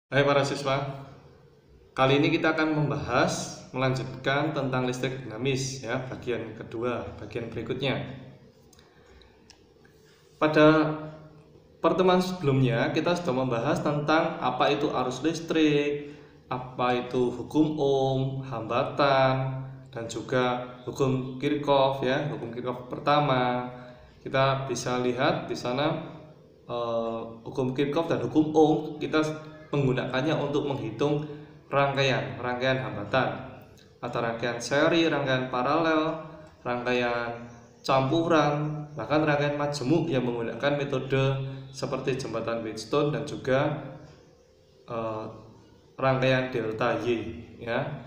Hai para siswa, kali ini kita akan melanjutkan tentang listrik dinamis ya, bagian kedua, bagian berikutnya. Pada pertemuan sebelumnya kita sudah membahas tentang apa itu arus listrik, apa itu hukum Ohm, hambatan, dan juga hukum Kirchhoff ya, hukum Kirchhoff pertama. Kita bisa lihat di sana hukum Kirchhoff dan hukum Ohm kita menggunakannya untuk menghitung rangkaian hambatan atau rangkaian seri, rangkaian paralel, rangkaian campuran, bahkan rangkaian majemuk yang menggunakan metode seperti jembatan Wheatstone dan juga rangkaian delta Y ya.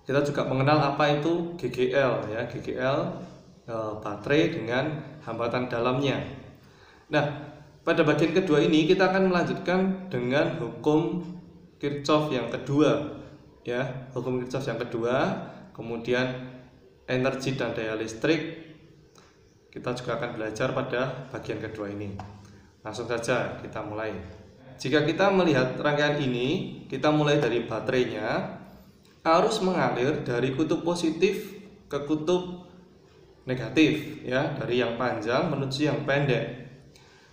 Kita juga mengenal apa itu GGL ya, GGL baterai dengan hambatan dalamnya. Nah, pada bagian kedua ini kita akan melanjutkan dengan hukum Kirchhoff yang kedua ya, hukum Kirchhoff yang kedua, kemudian energi dan daya listrik kita juga akan belajar pada bagian kedua ini. Langsung saja kita mulai. Jika kita melihat rangkaian ini, kita mulai dari baterainya, arus mengalir dari kutub positif ke kutub negatif ya, dari yang panjang menuju yang pendek.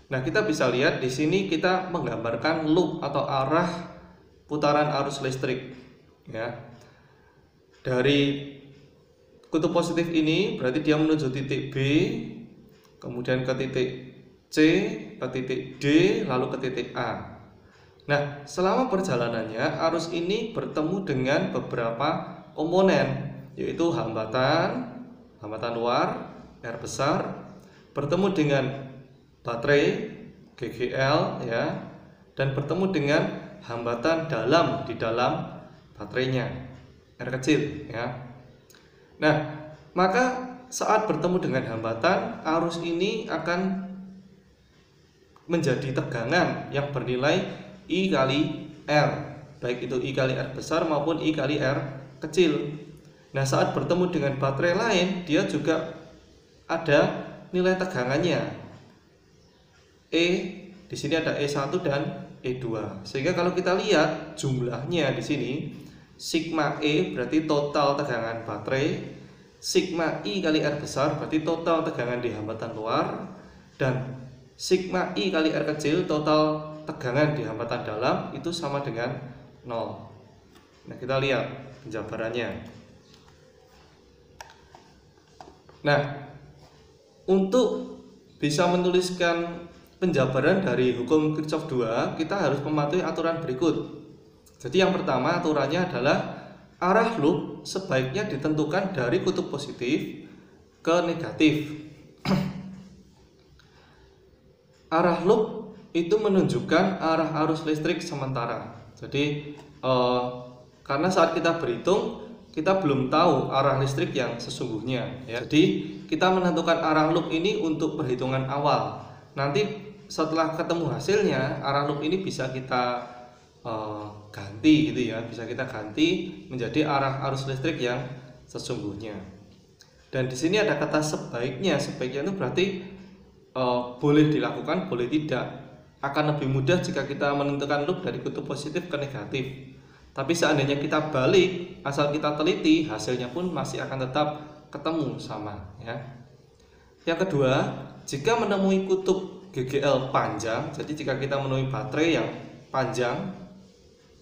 Nah, kita bisa lihat di sini kita menggambarkan loop atau arah putaran arus listrik ya. Dari kutub positif ini berarti dia menuju titik B, kemudian ke titik C, ke titik D, lalu ke titik A. Nah, selama perjalanannya arus ini bertemu dengan beberapa komponen, yaitu hambatan luar, R besar, bertemu dengan baterai GGL ya, dan bertemu dengan hambatan dalam di dalam baterainya, R kecil ya. Nah, maka saat bertemu dengan hambatan, arus ini akan menjadi tegangan yang bernilai I kali R, baik itu I kali R besar maupun I kali R kecil. Nah, saat bertemu dengan baterai lain, dia juga ada nilai tegangannya. Di sini ada E1 dan E2. Sehingga kalau kita lihat jumlahnya di sini, sigma E berarti total tegangan baterai, sigma I kali R besar berarti total tegangan di hambatan luar, dan sigma I kali R kecil total tegangan di hambatan dalam itu sama dengan 0. Nah, kita lihat penjabarannya. Nah, untuk bisa menuliskan penjabaran dari hukum Kirchhoff 2, kita harus mematuhi aturan berikut. Jadi yang pertama aturannya adalah arah loop sebaiknya ditentukan dari kutub positif ke negatif. Arah loop itu menunjukkan arah arus listrik sementara. Jadi karena saat kita berhitung kita belum tahu arah listrik yang sesungguhnya ya. Jadi kita menentukan arah loop ini untuk perhitungan awal. Nanti setelah ketemu hasilnya, arah loop ini bisa kita ganti gitu ya, bisa kita ganti menjadi arah arus listrik yang sesungguhnya. Dan di sini ada kata sebaiknya. Sebaiknya itu berarti boleh dilakukan, boleh tidak. Akan lebih mudah jika kita menentukan loop dari kutub positif ke negatif. Tapi seandainya kita balik, asal kita teliti, hasilnya pun masih akan tetap ketemu sama ya. Yang kedua, jika menemui kutub GGL panjang, jadi jika kita menemui baterai yang panjang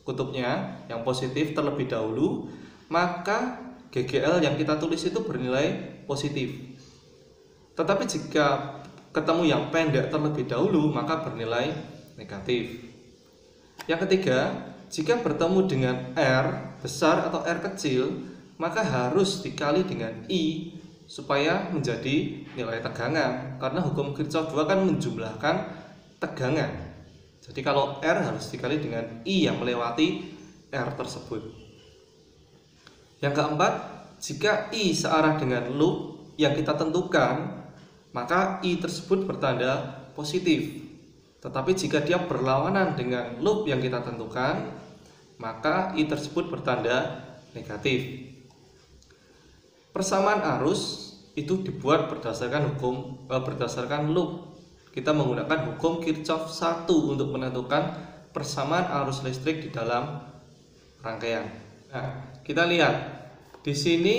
kutubnya, yang positif terlebih dahulu, maka GGL yang kita tulis itu bernilai positif. Tetapi jika ketemu yang pendek terlebih dahulu, maka bernilai negatif. Yang ketiga, jika bertemu dengan R besar atau R kecil, maka harus dikali dengan I supaya menjadi nilai tegangan, karena hukum Kirchhoff 2 kan menjumlahkan tegangan. Jadi kalau R harus dikali dengan I yang melewati R tersebut. Yang keempat, jika I searah dengan loop yang kita tentukan, maka I tersebut bertanda positif. Tetapi jika dia berlawanan dengan loop yang kita tentukan, maka I tersebut bertanda negatif. Persamaan arus itu dibuat berdasarkan loop. Kita menggunakan hukum Kirchhoff 1 untuk menentukan persamaan arus listrik di dalam rangkaian. Nah, kita lihat di sini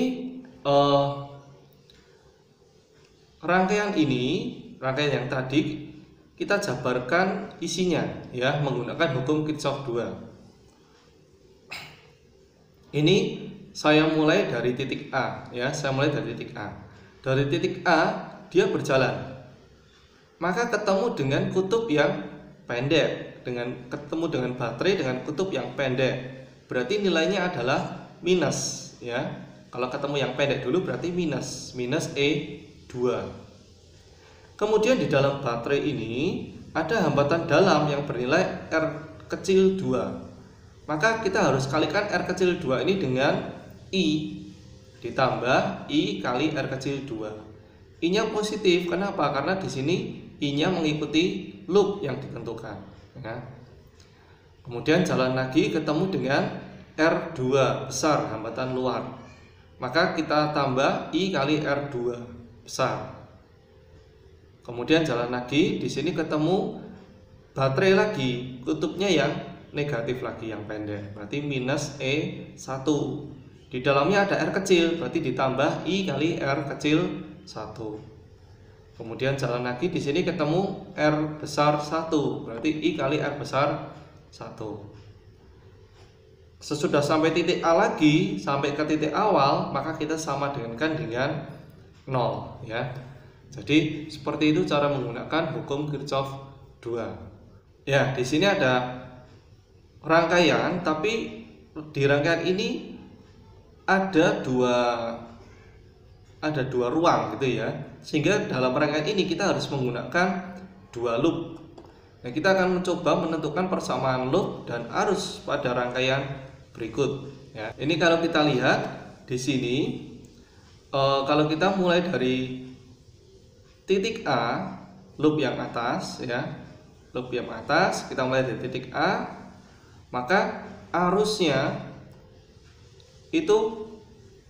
rangkaian yang tadi kita jabarkan isinya ya menggunakan hukum Kirchhoff 2. Ini saya mulai dari titik A ya, Dari titik A dia berjalan. Maka ketemu dengan kutub yang pendek, ketemu dengan baterai dengan kutub yang pendek. Berarti nilainya adalah minus ya. Kalau ketemu yang pendek dulu berarti minus E2. Kemudian di dalam baterai ini ada hambatan dalam yang bernilai R kecil 2. Maka kita harus kalikan R kecil 2 ini dengan I ditambah I kali R kecil 2. I-nya positif. Kenapa? Karena di sini I-nya mengikuti loop yang ditentukan ya. Kemudian jalan lagi ketemu dengan R2 besar hambatan luar. Maka kita tambah I kali R2 besar. Kemudian jalan lagi, di sini ketemu baterai lagi, kutubnya yang negatif lagi yang pendek. Berarti minus E1. Di dalamnya ada R kecil, berarti ditambah I kali R kecil 1. Kemudian jalan lagi, di sini ketemu R besar 1, berarti I kali R besar 1. Sesudah sampai titik A lagi, sampai ke titik awal, maka kita sama dengan 0 ya. Jadi seperti itu cara menggunakan hukum Kirchhoff 2. Ya, di sini ada rangkaian, tapi di rangkaian ini ada dua ruang gitu ya. Sehingga dalam rangkaian ini kita harus menggunakan 2 loop. Nah, kita akan mencoba menentukan persamaan loop dan arus pada rangkaian berikut ya. Ini kalau kita lihat di sini kalau kita mulai dari titik A, loop yang atas ya, kita mulai dari titik A, maka arusnya itu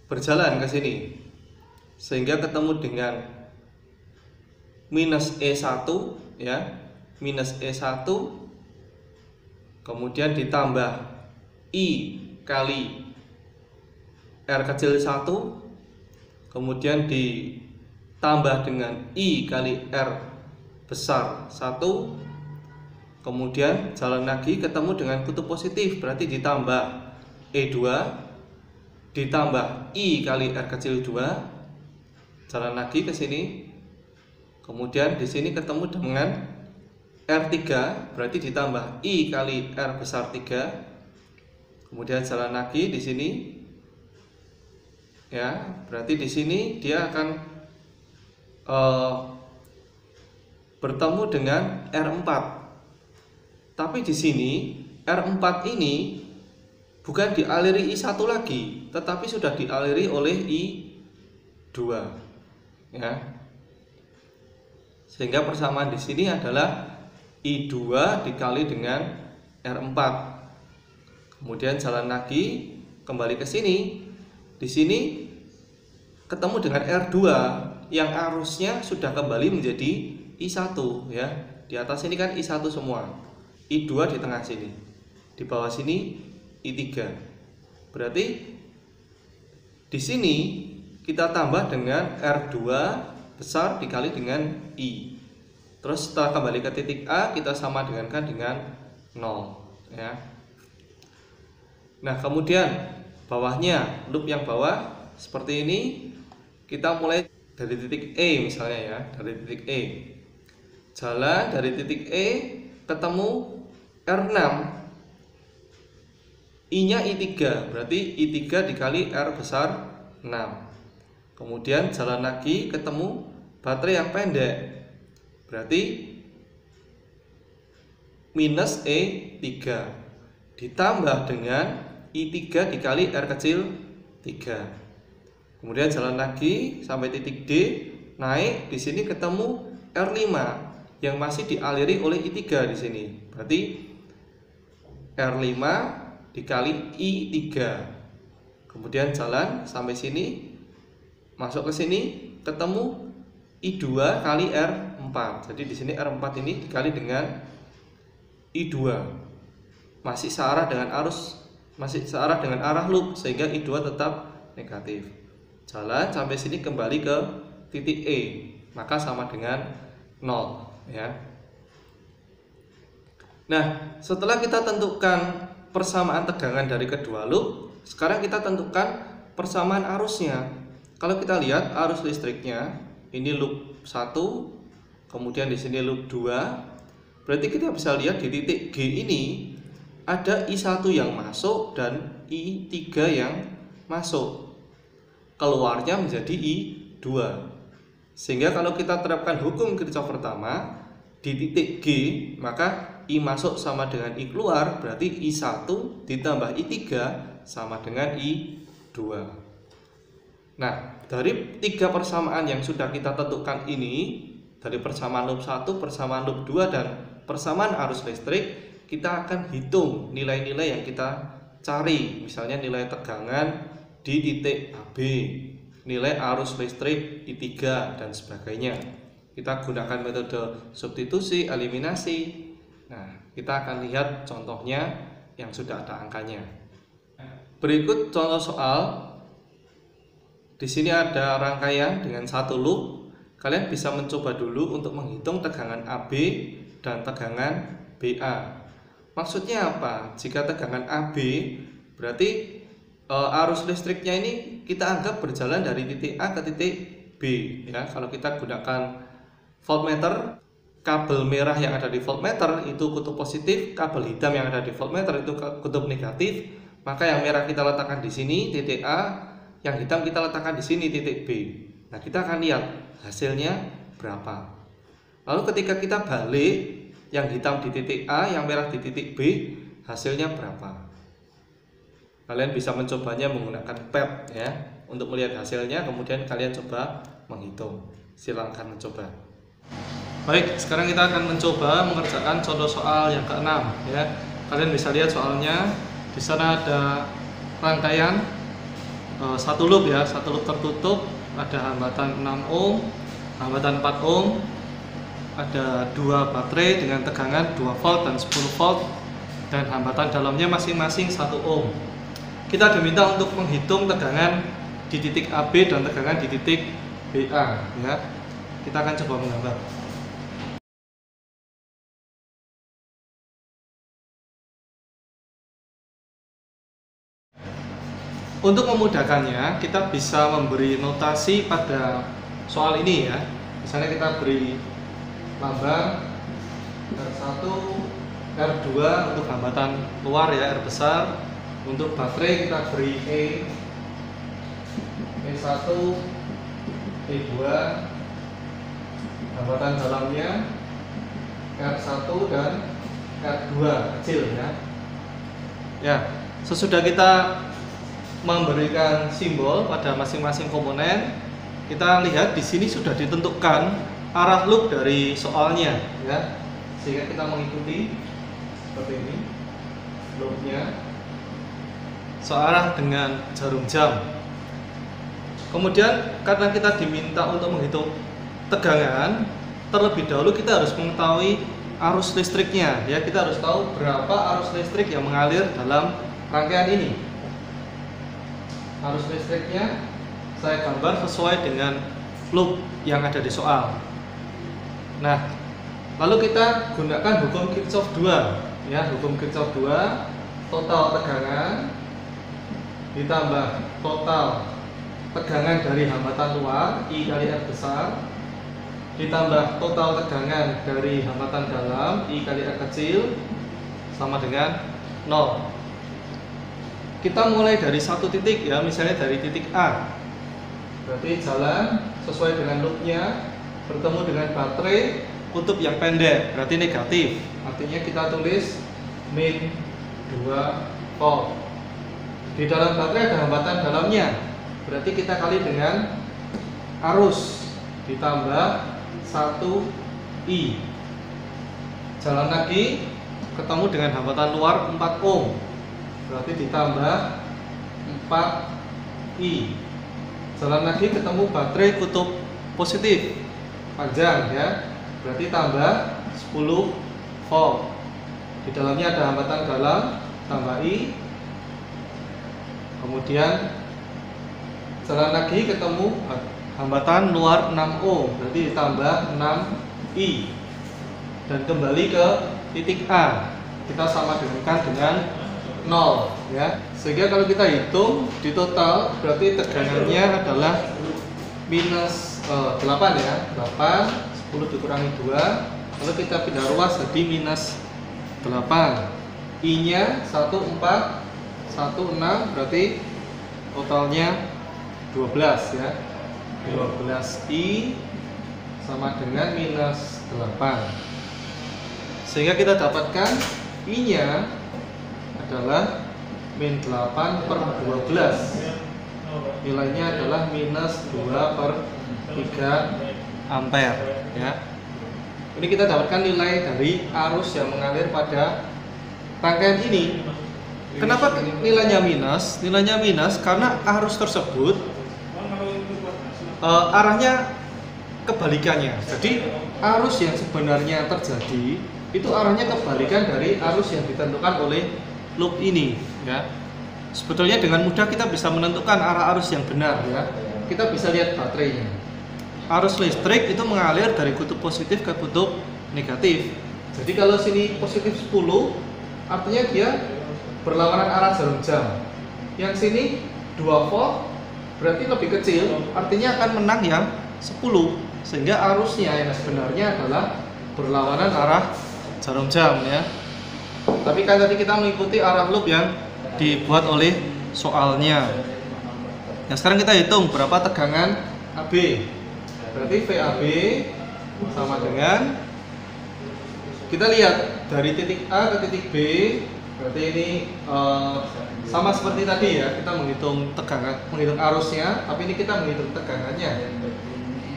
berjalan ke sini sehingga ketemu dengan minus E1 ya, kemudian ditambah I kali R kecil 1, kemudian ditambah dengan I kali R besar 1, kemudian jalan lagi ketemu dengan kutub positif, berarti ditambah E2, ditambah I kali R kecil 2, jalan lagi ke sini, kemudian di sini ketemu dengan R3, berarti ditambah I kali R besar 3. Kemudian jalan lagi di sini ya, berarti di sini dia akan bertemu dengan R4. Tapi di sini R4 ini bukan dialiri I1 lagi, tetapi sudah dialiri oleh I2 ya. Sehingga persamaan di sini adalah I2 dikali dengan R4. Kemudian jalan lagi kembali ke sini. Di sini ketemu dengan R2 yang arusnya sudah kembali menjadi I1 ya. Di atas ini kan I1 semua. I2 di tengah sini. Di bawah sini I3. Berarti di sini kita tambah dengan R2 besar dikali dengan I. Terus setelah kembali ke titik A kita sama dengan 0 ya. Nah, kemudian bawahnya, loop yang bawah seperti ini, kita mulai dari titik E misalnya ya, dari titik E. Jalan dari titik E ketemu R6. I-nya I3, berarti I3 dikali R besar 6. Kemudian jalan lagi ketemu baterai yang pendek. Berarti minus E3 ditambah dengan I3 dikali R kecil 3. Kemudian jalan lagi sampai titik D, naik di sini ketemu R5 yang masih dialiri oleh I3 di sini. Berarti R5 dikali I3. Kemudian jalan sampai sini, masuk ke sini ketemu I2 kali R4. Jadi di sini R4 ini dikali dengan I2. masih searah dengan arah loop, sehingga I2 tetap negatif. Jalan sampai sini kembali ke titik E, maka sama dengan 0 ya. Nah, setelah kita tentukan persamaan tegangan dari kedua loop, sekarang kita tentukan persamaan arusnya. Kalau kita lihat arus listriknya, ini loop 1, kemudian di sini loop 2. Berarti kita bisa lihat di titik G ini ada I1 yang masuk dan I3 yang masuk. Keluarnya menjadi I2. Sehingga kalau kita terapkan hukum Kirchhoff pertama di titik G, maka I masuk sama dengan I keluar, berarti I1 ditambah I3 sama dengan I2. Nah, dari 3 persamaan yang sudah kita tentukan ini, dari persamaan loop 1, persamaan loop 2, dan persamaan arus listrik, kita akan hitung nilai-nilai yang kita cari. Misalnya nilai tegangan di titik AB, nilai arus listrik I3, dan sebagainya. Kita gunakan metode substitusi, eliminasi. Nah, kita akan lihat contohnya yang sudah ada angkanya. Berikut contoh soal. Di sini ada rangkaian dengan 1 loop. Kalian bisa mencoba dulu untuk menghitung tegangan AB dan tegangan BA. Maksudnya apa? Jika tegangan AB, berarti arus listriknya ini kita anggap berjalan dari titik A ke titik B ya. Kalau kita gunakan voltmeter, kabel merah yang ada di voltmeter itu kutub positif, kabel hitam yang ada di voltmeter itu kutub negatif. Maka yang merah kita letakkan di sini titik A, yang hitam kita letakkan di sini titik B. Nah, kita akan lihat hasilnya berapa. Lalu ketika kita balik, yang hitam di titik A, yang merah di titik B, hasilnya berapa? Kalian bisa mencobanya menggunakan pad ya, untuk melihat hasilnya, kemudian kalian coba menghitung. Silakan mencoba. Baik, sekarang kita akan mencoba mengerjakan contoh soal yang ke-6 ya. Kalian bisa lihat soalnya. Di sana ada rangkaian 1 loop ya, 1 loop tertutup, ada hambatan 6 ohm, hambatan 4 ohm, ada 2 baterai dengan tegangan 2 volt dan 10 volt, dan hambatan dalamnya masing-masing 1 ohm. Kita diminta untuk menghitung tegangan di titik AB dan tegangan di titik BA ya. Kita akan coba menggambar. Untuk memudahkannya, kita bisa memberi notasi pada soal ini ya. Misalnya kita beri lambang R1, R2 untuk hambatan luar ya, R besar. Untuk baterai kita beri E1, E2, hambatan dalamnya R1 dan R2 kecil ya. Ya, sesudah kita memberikan simbol pada masing-masing komponen, kita lihat di sini sudah ditentukan arah loop dari soalnya ya, sehingga kita mengikuti seperti ini loopnya searah dengan jarum jam. Kemudian karena kita diminta untuk menghitung tegangan, terlebih dahulu kita harus mengetahui arus listriknya ya. Kita harus tahu berapa arus listrik yang mengalir dalam rangkaian ini. Arus listriknya saya gambar sesuai dengan loop yang ada di soal. Nah, lalu kita gunakan hukum Kirchhoff 2 ya, hukum Kirchhoff 2, total tegangan ditambah total tegangan dari hambatan luar I kali R besar ditambah total tegangan dari hambatan dalam I kali R kecil sama dengan 0. Kita mulai dari satu titik ya, misalnya dari titik A. Berarti jalan sesuai dengan loopnya, bertemu dengan baterai kutub yang pendek, berarti negatif. Artinya kita tulis min 2 volt. Di dalam baterai ada hambatan dalamnya, berarti kita kali dengan arus ditambah 1I. Jalan lagi ketemu dengan hambatan luar 4 ohm, berarti ditambah 4I. Jalan lagi ketemu baterai kutub positif panjang ya, berarti tambah 10 volt. Di dalamnya ada hambatan dalam tambah I. Kemudian jalan lagi ketemu hambatan luar 6O, berarti ditambah 6I. Dan kembali ke titik A. Kita sama dengan 0 ya. Sehingga kalau kita hitung di total berarti tegangannya adalah minus 8 ya. 8 10 dikurangi 2. Lalu kita pindah ruas jadi minus 8. I-nya 14 16 berarti totalnya 12 ya. 12I sama dengan minus 8. Sehingga kita dapatkan I-nya adalah min 8 per 12. Nilainya adalah minus 2 per 3 ampere ya. Ini kita dapatkan nilai dari arus yang mengalir pada rangkaian ini. Kenapa nilainya minus? Nilainya minus karena arus tersebut arahnya kebalikannya. Jadi arus yang sebenarnya terjadi itu arahnya kebalikan dari arus yang ditentukan oleh loop ini ya. Sebetulnya dengan mudah kita bisa menentukan arah arus yang benar ya. Kita bisa lihat baterainya. Arus listrik itu mengalir dari kutub positif ke kutub negatif. Jadi kalau sini positif 10 artinya dia berlawanan arah jarum jam. Yang sini 2 volt berarti lebih kecil, artinya akan menang yang 10. Sehingga arusnya yang sebenarnya adalah berlawanan arah jarum jam ya. Tapi kan tadi kita mengikuti arah loop yang dibuat oleh soalnya. Nah sekarang kita hitung berapa tegangan AB. Berarti VAB sama dengan, kita lihat dari titik A ke titik B. Berarti ini sama seperti tadi ya, kita menghitung tegangan, menghitung arusnya, tapi ini kita menghitung tegangannya.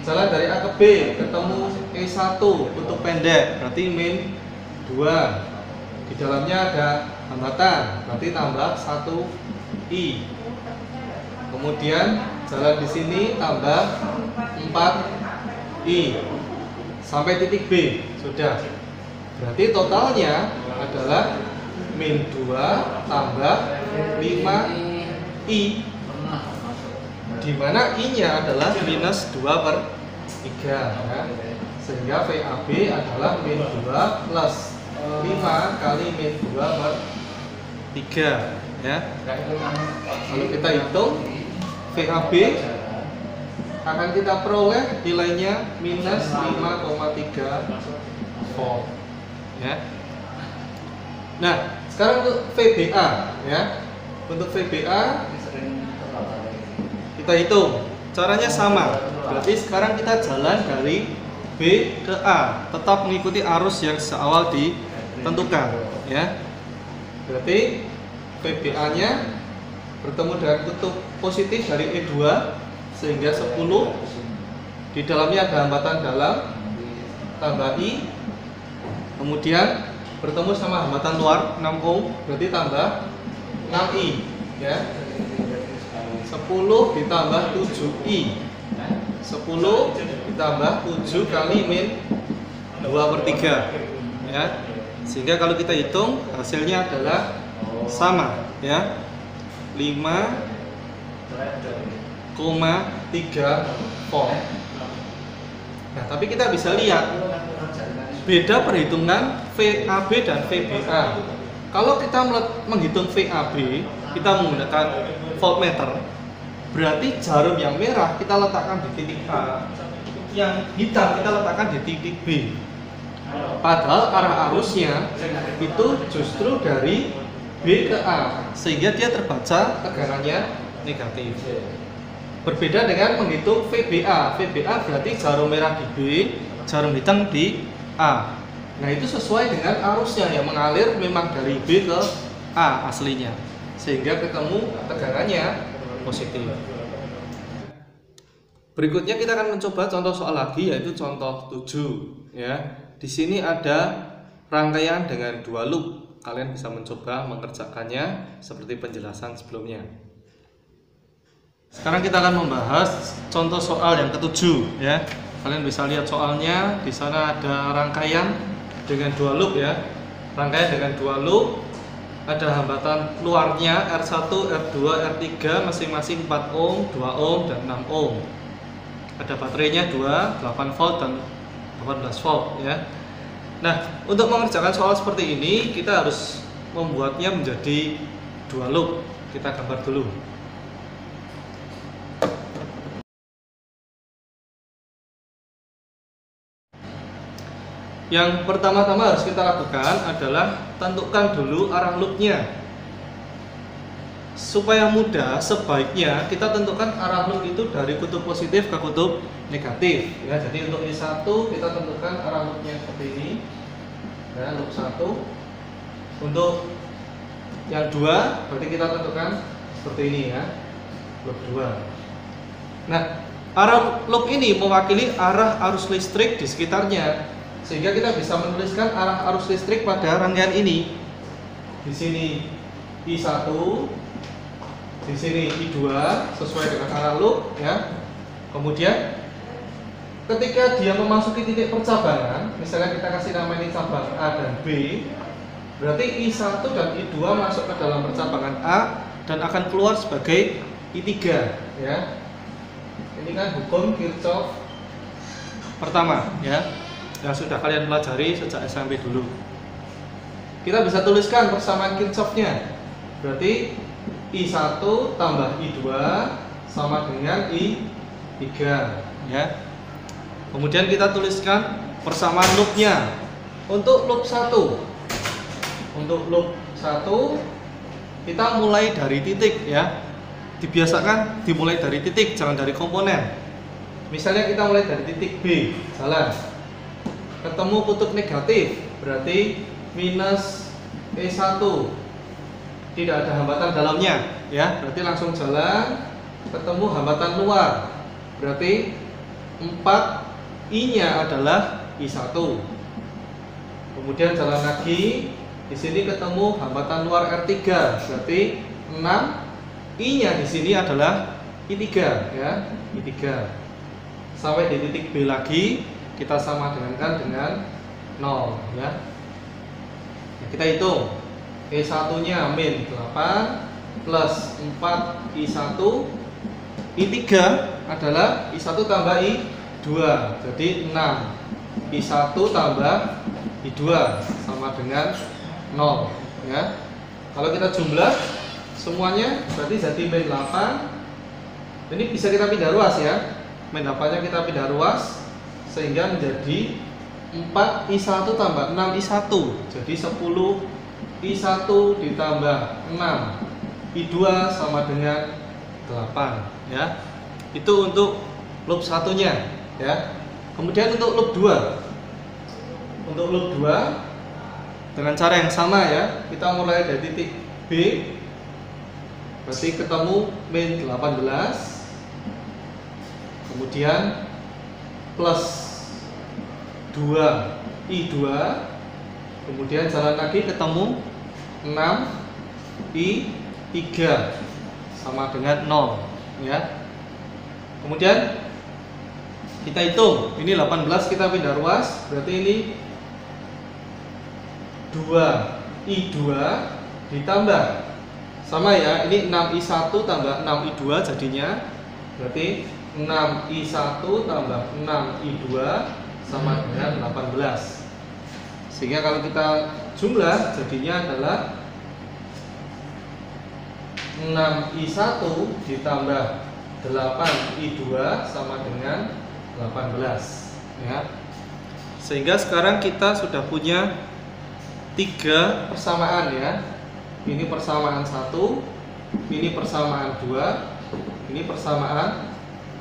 Jalan dari A ke B ketemu E1 untuk pendek, berarti min 2. Di dalamnya ada hambatan, berarti tambah 1I. Kemudian jalan di sini tambah 4I sampai titik B sudah. Berarti totalnya adalah min 2 tambah 5I, di mana I-nya adalah minus 2 per 3 ya. Sehingga VAB adalah min 2 plus 5 kali min 2 per 3 ya. Kalau kita hitung VAB akan kita peroleh nilainya minus 5,3 volt ya. Nah sekarang untuk VBA ya. Untuk VBA kita hitung, caranya sama. Berarti sekarang kita jalan dari B ke A, tetap mengikuti arus yang seawal ditentukan ya. Berarti VBA nya bertemu dengan kutub positif dari E2 sehingga 10. Di dalamnya ada hambatan dalam tambah I, kemudian bertemu sama hambatan luar 6 ohm, berarti tambah 6I ya. 10 ditambah 7I, 10 ditambah 7 kali min 2 per 3 ya. Sehingga kalau kita hitung hasilnya adalah sama ya, 5,3 volt. Nah tapi kita bisa lihat beda perhitungan VAB dan VBA. Kalau kita menghitung VAB, kita menggunakan voltmeter, berarti jarum yang merah kita letakkan di titik A, yang hitam kita letakkan di titik B. Padahal arah arusnya itu justru dari B ke A, sehingga dia terbaca tegangannya negatif. Berbeda dengan menghitung VBA. VBA berarti jarum merah di B, jarum hitam di A. Nah itu sesuai dengan arusnya yang mengalir memang dari B ke A aslinya, sehingga ketemu tegangannya positif. Berikutnya kita akan mencoba contoh soal lagi, yaitu contoh 7 ya. Di sini ada rangkaian dengan 2 loop. Kalian bisa mencoba mengerjakannya seperti penjelasan sebelumnya. Sekarang kita akan membahas contoh soal yang ke-7 ya. Kalian bisa lihat soalnya, di sana ada rangkaian dengan 2 loop ya. rangkaian dengan dua loop, ada hambatan luarnya R1, R2, R3 masing-masing 4 ohm, 2 ohm, dan 6 ohm. Ada baterainya 2, 8 volt dan 18 volt ya. Nah, untuk mengerjakan soal seperti ini kita harus membuatnya menjadi dua loop. Kita gambar dulu. Yang pertama-tama harus kita lakukan adalah tentukan dulu arah loopnya. Supaya mudah, sebaiknya kita tentukan arah loop itu dari kutub positif ke kutub negatif. Ya, jadi untuk I1 kita tentukan arah loopnya seperti ini. Ya, loop 1. Untuk yang 2 berarti kita tentukan seperti ini ya, loop 2. Nah, arah loop ini mewakili arah arus listrik di sekitarnya. Sehingga kita bisa menuliskan arah arus listrik pada rangkaian ini. Di sini I1, di sini I2 sesuai dengan arah loop ya. Kemudian ketika dia memasuki titik percabangan, misalnya kita kasih nama ini cabang A dan B, berarti I1 dan I2 masuk ke dalam percabangan A dan akan keluar sebagai I3 ya. Ini kan hukum Kirchhoff pertama ya, yang sudah kalian pelajari sejak SMP dulu. Kita bisa tuliskan persamaan Kirchhoff-nya. Berarti I1 tambah I2 sama dengan I3 ya. Kemudian kita tuliskan persamaan loop-nya. Untuk loop 1. Untuk loop 1 kita mulai dari titik ya. Dibiasakan dimulai dari titik, jangan dari komponen. Misalnya kita mulai dari titik B, jalan. Ketemu kutub negatif, berarti minus E1, tidak ada hambatan dalamnya ya, berarti langsung jalan. Ketemu hambatan luar, berarti 4I nya adalah I1. Kemudian jalan lagi, di sini ketemu hambatan luar R3, berarti 6I nya di sini adalah I3 ya, I3. Sampai di titik B lagi kita sama dengan 0 ya. Nah, kita hitung E1 nya min 8 plus 4I1, I3 adalah I1 tambah I2, jadi 6I1 tambah I2 sama dengan 0 ya. Kalau kita jumlah semuanya berarti jadi min 8. Ini bisa kita pindah ruas ya, min 8 nya kita pindah ruas sehingga menjadi 4I1 tambah 6I1, jadi 10I1 ditambah 6I2 sama dengan 8 ya. Itu untuk loop satunya ya. Kemudian untuk loop 2. Untuk loop 2 dengan cara yang sama ya. Kita mulai dari titik B, berarti ketemu min 18. Kemudian plus 2I2, kemudian jalan lagi ketemu 6I3 sama dengan 0 ya. Kemudian kita hitung, ini 18 kita pindah ruas, berarti ini 2I2 ditambah sama ya, ini 6I1 tambah 6I2 jadinya, berarti 6I1 tambah 6I2 sama dengan 18. Sehingga kalau kita jumlah jadinya adalah 6I1 ditambah 8I2 sama dengan 18 ya. Sehingga sekarang kita sudah punya 3 persamaan ya. Ini persamaan 1, ini persamaan 2, ini persamaan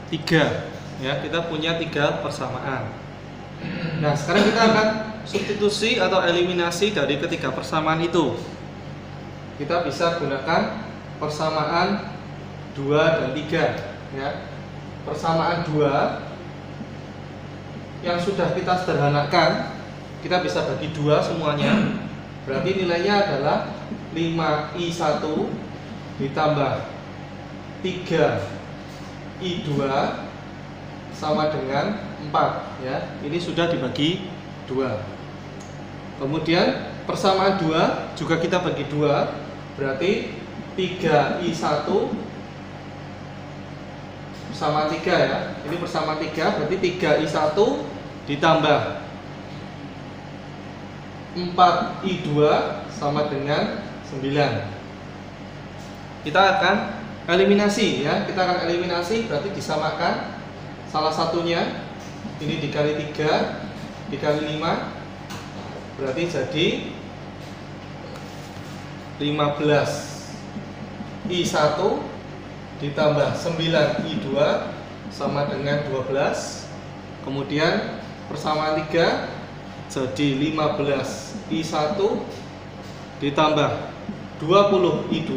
3 ya. Kita punya 3 persamaan. Nah, sekarang kita akan substitusi atau eliminasi dari ketiga persamaan itu. Kita bisa gunakan persamaan 2 dan 3 ya. Persamaan 2 yang sudah kita sederhanakan, kita bisa bagi 2 semuanya. Berarti nilainya adalah 5I1 ditambah 3I2 sama dengan 4 ya. Ini sudah dibagi 2. Kemudian persamaan 2 juga kita bagi 2, berarti 3I1 persamaan 3 ya. Ini persamaan 3, berarti 3I1 ditambah 4I2 sama dengan 9. Kita akan eliminasi ya. Kita akan eliminasi, berarti disamakan salah satunya. Ini dikali 3 dikali 5, berarti jadi 15I1 ditambah 9I2 sama dengan 12. Kemudian persamaan 3 jadi 15I1 ditambah 20I2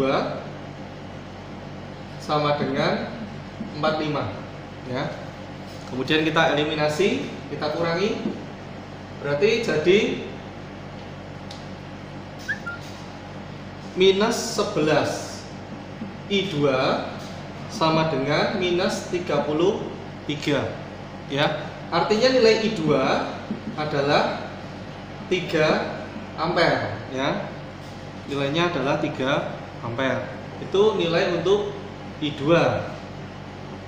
sama dengan 45 ya. Kemudian kita eliminasi, kita kurangi, berarti jadi minus 11I2 sama dengan minus 33 ya. Artinya nilai I2 adalah 3 ampere ya. Nilainya adalah 3 ampere. Itu nilai untuk I2.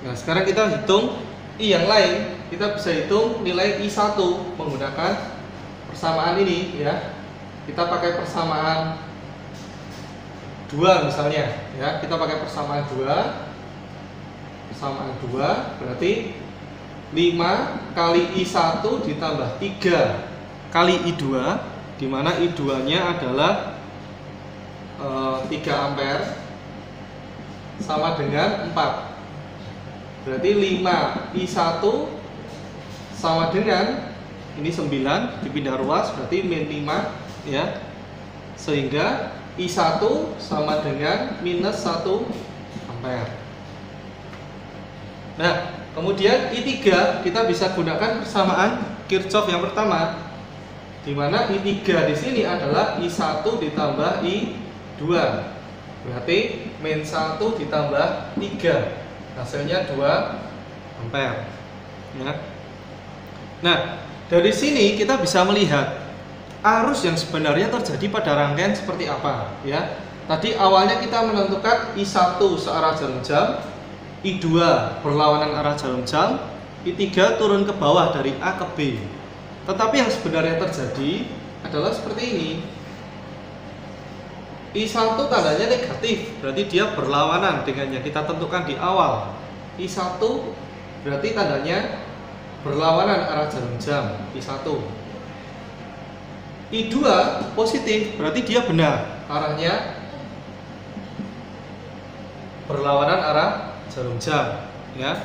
Nah, sekarang kita hitung I yang lain. Kita bisa hitung nilai I1 menggunakan persamaan ini ya. Kita pakai persamaan 2 misalnya ya. Kita pakai persamaan 2. Persamaan 2 berarti 5 kali I1 ditambah 3 kali I2, di mana I2 nya adalah 3 ampere sama dengan 4. Berarti 5I1 sama dengan ini 9 dipindah ruas, berarti min 5 ya. Sehingga I1 sama dengan minus 1 ampere. Nah, kemudian I3 kita bisa gunakan persamaan Kirchhoff yang pertama, di mana I3 di sini adalah I1 ditambah I2. Berarti min 1 ditambah 3. Hasilnya 2 ampere ya. Nah, dari sini kita bisa melihat arus yang sebenarnya terjadi pada rangkaian seperti apa ya. Tadi awalnya kita menentukan I1 searah jarum jam, I2 berlawanan arah jarum jam, I3 turun ke bawah dari A ke B. Tetapi yang sebenarnya terjadi adalah seperti ini. I1 tandanya negatif, berarti dia berlawanan dengan yang kita tentukan di awal. I1 berarti tandanya berlawanan arah jarum jam, I1. I2 positif, berarti dia benar, arahnya berlawanan arah jarum jam ya.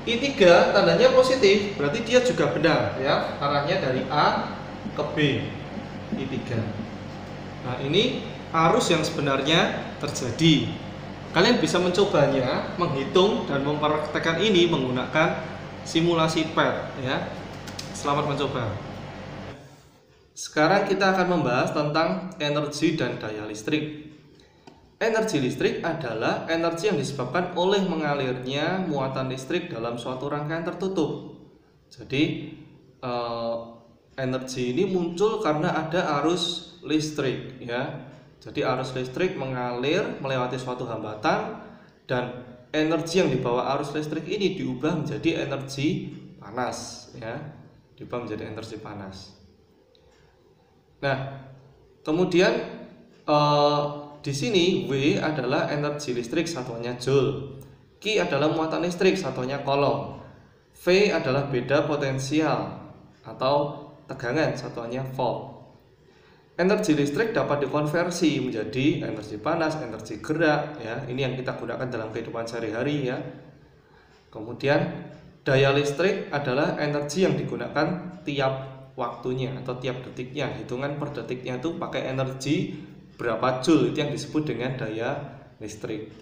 I3 tandanya positif, berarti dia juga benar ya, arahnya dari A ke B. I3. Nah, ini arus yang sebenarnya terjadi. Kalian bisa mencobanya, menghitung dan mempraktekkan ini menggunakan simulasi PET ya. Selamat mencoba. Sekarang kita akan membahas tentang energi dan daya listrik. Energi listrik adalah energi yang disebabkan oleh mengalirnya muatan listrik dalam suatu rangkaian tertutup. Jadi energi ini muncul karena ada arus listrik ya. Jadi arus listrik mengalir melewati suatu hambatan, dan energi yang dibawa arus listrik ini diubah menjadi energi panas ya. Diubah menjadi energi panas. Nah, kemudian di sini W adalah energi listrik, satuannya joule. Q adalah muatan listrik, satuannya coulomb. V adalah beda potensial atau tegangan, satuannya volt. Energi listrik dapat dikonversi menjadi energi panas, energi gerak ya. Ini yang kita gunakan dalam kehidupan sehari-hari ya. Kemudian daya listrik adalah energi yang digunakan tiap waktunya atau tiap detiknya. Hitungan per detiknya itu pakai energi berapa joule, itu yang disebut dengan daya listrik.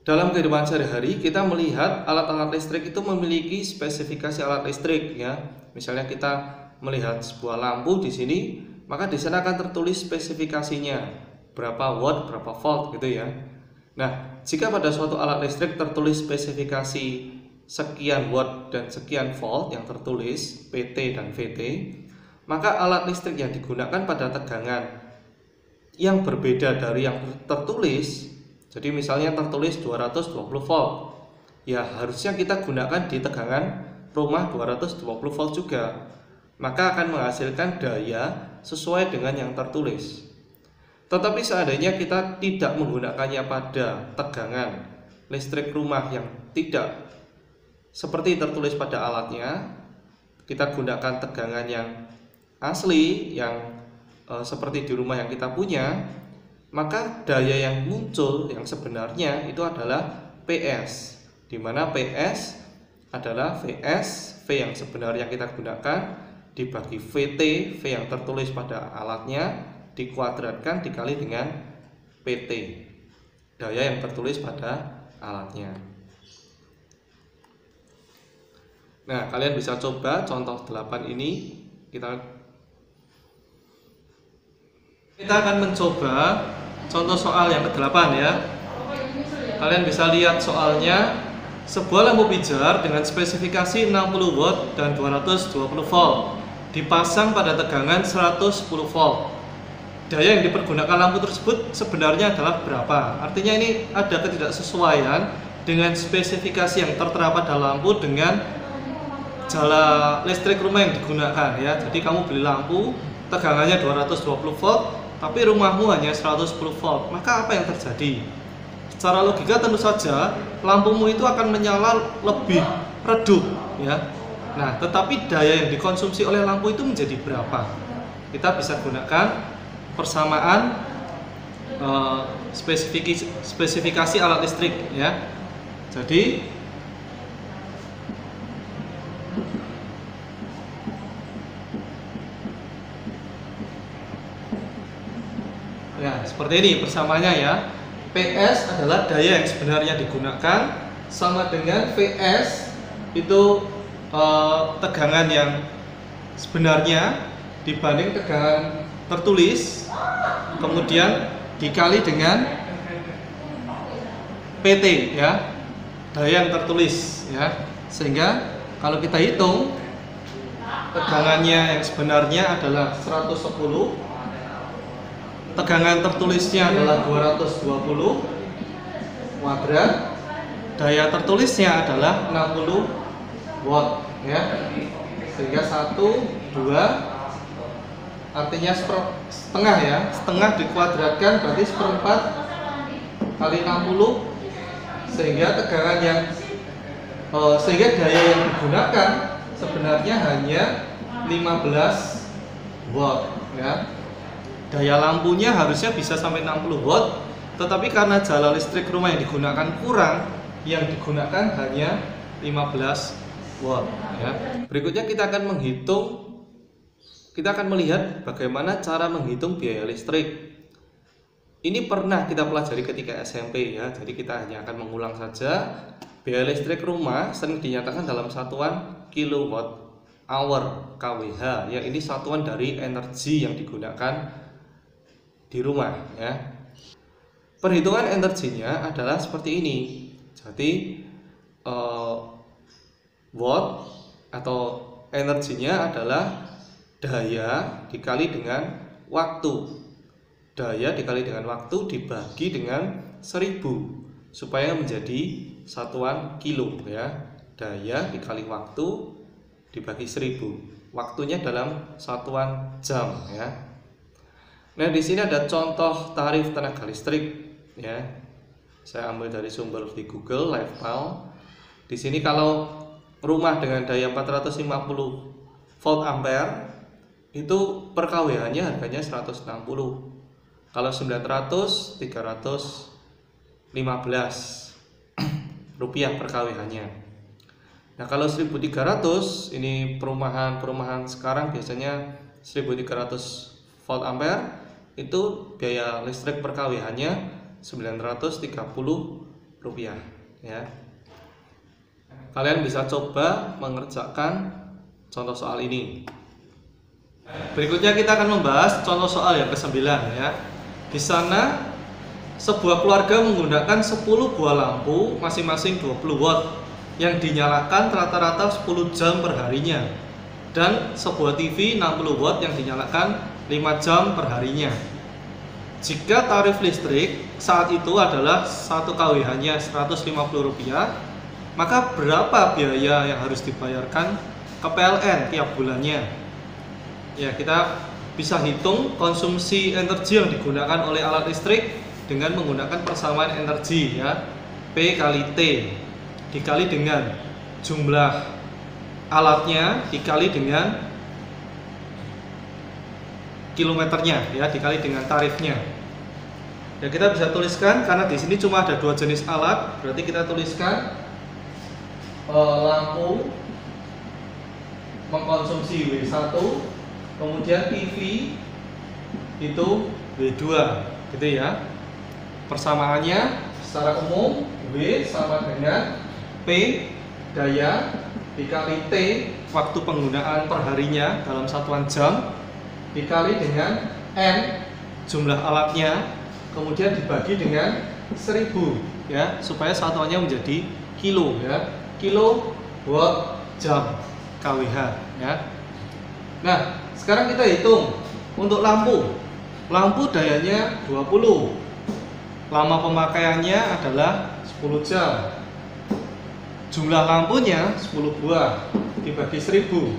Dalam kehidupan sehari-hari kita melihat alat-alat listrik itu memiliki spesifikasi alat listrik ya. Misalnya kita melihat sebuah lampu di sini, maka di sana akan tertulis spesifikasinya, berapa watt, berapa volt gitu ya. Nah, jika pada suatu alat listrik tertulis spesifikasi sekian watt dan sekian volt yang tertulis PT dan VT, maka alat listrik yang digunakan pada tegangan yang berbeda dari yang tertulis, jadi misalnya tertulis 220 volt, ya harusnya kita gunakan di tegangan rumah 220 volt juga, maka akan menghasilkan daya sesuai dengan yang tertulis. Tetapi seandainya kita tidak menggunakannya pada tegangan listrik rumah yang tidak seperti tertulis pada alatnya, kita gunakan tegangan yang asli, yang seperti di rumah yang kita punya, maka daya yang muncul yang sebenarnya itu adalah PS, di mana PS adalah VS, V yang sebenarnya kita gunakan, dibagi VT, V yang tertulis pada alatnya, dikuadratkan dikali dengan PT, daya yang tertulis pada alatnya. Nah, kalian bisa coba contoh 8 ini. Kita akan mencoba contoh soal yang ke-8 ya. Kalian bisa lihat soalnya. Sebuah lampu pijar dengan spesifikasi 60 watt dan 220 volt dipasang pada tegangan 110 volt. Daya yang dipergunakan lampu tersebut sebenarnya adalah berapa? Artinya ini ada ketidaksesuaian dengan spesifikasi yang tertera pada lampu dengan jala listrik rumah yang digunakan ya. Jadi kamu beli lampu tegangannya 220 volt tapi rumahmu hanya 110 volt. Maka apa yang terjadi? Secara logika tentu saja lampumu itu akan menyala lebih redup ya. Nah, tetapi daya yang dikonsumsi oleh lampu itu menjadi berapa? Kita bisa gunakan persamaan spesifikasi alat listrik ya. Jadi ya seperti ini persamaannya ya. PS adalah daya yang sebenarnya digunakan sama dengan VS itu tegangan yang sebenarnya dibanding tegangan tertulis, kemudian dikali dengan PT ya, daya yang tertulis ya. Sehingga kalau kita hitung tegangannya yang sebenarnya adalah 110, tegangan tertulisnya adalah 220 kuadrat, daya tertulisnya adalah 60 watt ya. Sehingga 1, 2 artinya setengah ya, setengah dikuadratkan berarti seperempat kali 60, sehingga tegangan yang sehingga daya yang digunakan sebenarnya hanya 15 watt ya. Daya lampunya harusnya bisa sampai 60 watt, tetapi karena jala listrik rumah yang digunakan kurang, yang digunakan hanya 15 watt ya. Berikutnya kita akan melihat bagaimana cara menghitung biaya listrik. Ini pernah kita pelajari ketika SMP ya, jadi kita hanya akan mengulang saja. Biaya listrik rumah sering dinyatakan dalam satuan kilowatt hour kWh ya. Ini satuan dari energi yang digunakan di rumah ya. Perhitungan energinya adalah seperti ini. Jadi watt atau energinya adalah daya dikali dengan waktu. Daya dikali dengan waktu dibagi dengan 1000 supaya menjadi satuan kilo ya. Daya dikali waktu dibagi 1000. Waktunya dalam satuan jam ya. Nah, di sini ada contoh tarif tenaga listrik ya. Saya ambil dari sumber di Google LivePal. Di sini kalau rumah dengan daya 450 volt ampere itu per kWh-nya harganya 160. Kalau 900 315 rupiah per kWh-nya. Nah, kalau 1300 ini perumahan sekarang biasanya 1300 volt ampere itu biaya listrik per kWh-nya 930 rupiah ya. Kalian bisa coba mengerjakan contoh soal ini. Berikutnya kita akan membahas contoh soal yang ke-9 ya. Di sana sebuah keluarga menggunakan 10 buah lampu masing-masing 20 watt yang dinyalakan rata-rata 10 jam per harinya. dan sebuah TV 60 watt yang dinyalakan 5 jam per harinya. Jika tarif listrik saat itu adalah 1 kWh-nya Rp150, maka berapa biaya yang harus dibayarkan ke PLN tiap bulannya? Ya, kita bisa hitung konsumsi energi yang digunakan oleh alat listrik dengan menggunakan persamaan energi, ya, P kali T dikali dengan jumlah alatnya dikali dengan kilometernya, ya, dikali dengan tarifnya. Ya, kita bisa tuliskan karena di sini cuma ada 2 jenis alat, berarti kita tuliskan lampu mengkonsumsi W1, kemudian TV itu W2, gitu ya. Persamaannya secara umum W sama dengan P daya dikali T waktu penggunaan perharinya dalam satuan jam dikali dengan N jumlah alatnya, kemudian dibagi dengan 1000, ya, supaya satuannya menjadi kilo, ya, kilo watt jam kWh, ya. Nah, sekarang kita hitung untuk lampu. Lampu dayanya 20, lama pemakaiannya adalah 10 jam. Jumlah lampunya 10 buah dibagi 1000.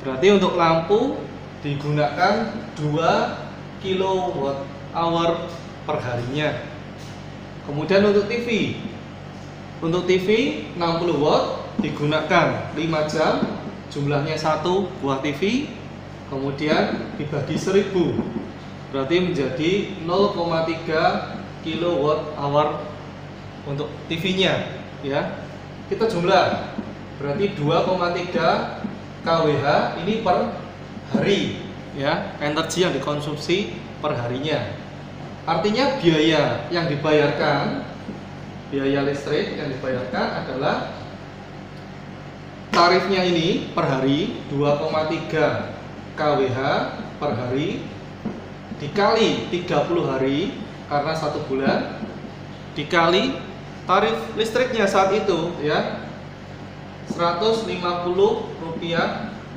Berarti untuk lampu digunakan 2 kWh per harinya. Kemudian untuk TV. Untuk TV 60 watt digunakan 5 jam, jumlahnya 1 buah TV, kemudian dibagi 1000. Berarti menjadi 0,3 kWh untuk TV-nya, ya. Kita jumlah, berarti 2,3 kWh ini per hari, ya, energi yang dikonsumsi per harinya. Artinya biaya yang dibayarkan, biaya listrik yang dibayarkan adalah tarifnya ini per hari 2,3 kWh per hari dikali 30 hari karena 1 bulan dikali tarif listriknya saat itu, ya, Rp150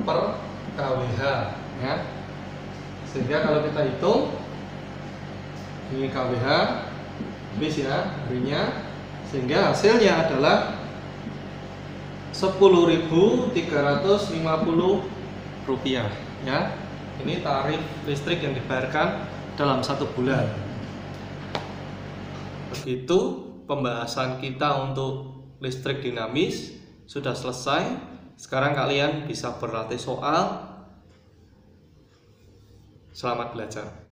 per kWh, ya. Sehingga kalau kita hitung ini kWh habis, ya, harinya, sehingga hasilnya adalah Rp10.350, ya. Ini tarif listrik yang dibayarkan dalam 1 bulan. Begitu pembahasan kita untuk listrik dinamis sudah selesai. Sekarang kalian bisa berlatih soal. Selamat belajar.